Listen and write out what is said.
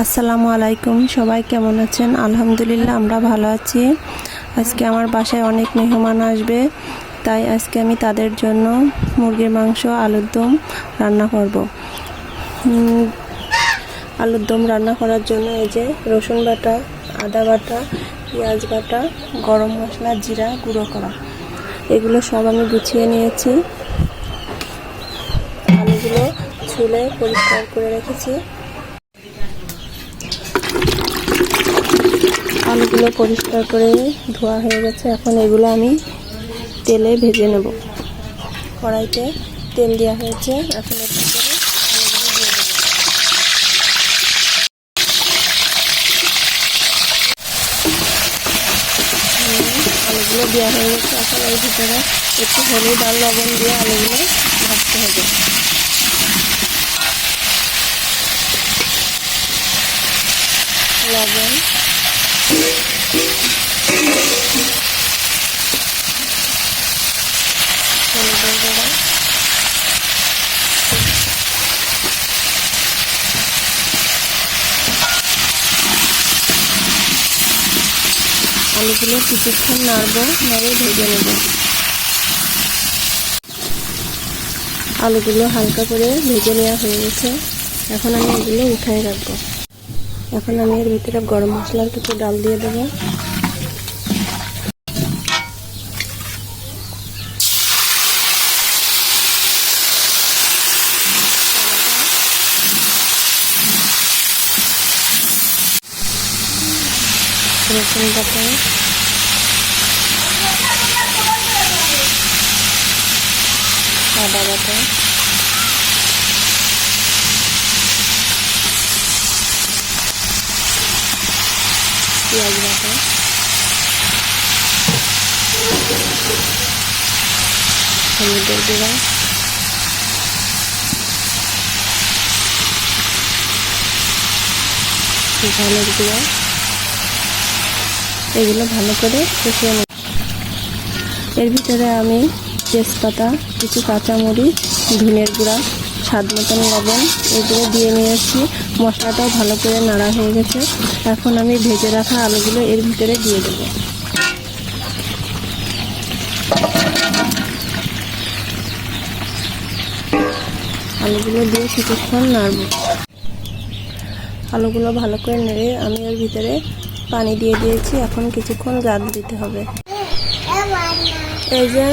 আসসালামু আলাইকুম, সবাই কেমন আছেন? আলহামদুলিল্লাহ আমরা ভালো আছি। আজকে আমার বাসায় অনেক মেহমান আসবে, তাই আজকে আমি তাদের জন্য মুরগির মাংস আলুর দম রান্না করব। আলুর দম রান্না করার জন্য এই যে রসুন বাটা, আদা বাটা, পেঁয়াজ বাটা, গরম মশলা, জিরা গুঁড়ো করা, এগুলো সব আমি গুছিয়ে নিয়েছি। আলুগুলো ছুলে পরিষ্কার করে রেখেছি। আলুগুলো পরিষ্কার করে ধোয়া হয়ে গেছে। এখন এগুলো আমি তেলে ভেজে নেব। কড়াইতে তেল দেওয়া হয়েছে, এখন এর ভিতরে আলুগুলো দেওয়া হয়ে গেছে। এখন এর ভিতরে একটু হলুদ আর লবণ দিয়ে আলুগুলো ভাজতে হবে। লবণ, হলুদের গুঁড়া, আলুগুলো কিছুক্ষণ নাড়বো, নেড়ে ভেজে নেব। আলুগুলো হালকা করে ভেজে নেওয়া হয়ে গেছে। এখন আমি এগুলো উঠায় রাখবো। এখন আমি এর ভিতরে গরম মশলার কিছু ডাল দিয়ে দেবো। রসুন বাটা, আদা বাটা, পেঁয়াজ বাটা, হলুদের গুঁড়া, ঝালের গুঁড়া, এগুলো ভালো করে কষিয়ে নেব। এর ভিতরে আমি তেজপাতা, কিছু কাঁচামরিচ, ধনিয়ার গুঁড়া, স্বাদ মতন লবণ এগুলো দিয়ে নিয়েছি। মশলাটাও ভালো করে নাড়া হয়ে গেছে। এখন আমি ভেজে রাখা আলুগুলো এর ভিতরে দিয়ে দেব। আলুগুলো দিয়ে কিছুক্ষণ নাড়ব। আলুগুলো ভালো করে নেড়ে আমি এর ভিতরে পানি দিয়ে দিয়েছি। এখন কিছুক্ষণ জাল দিতে হবে। এই যে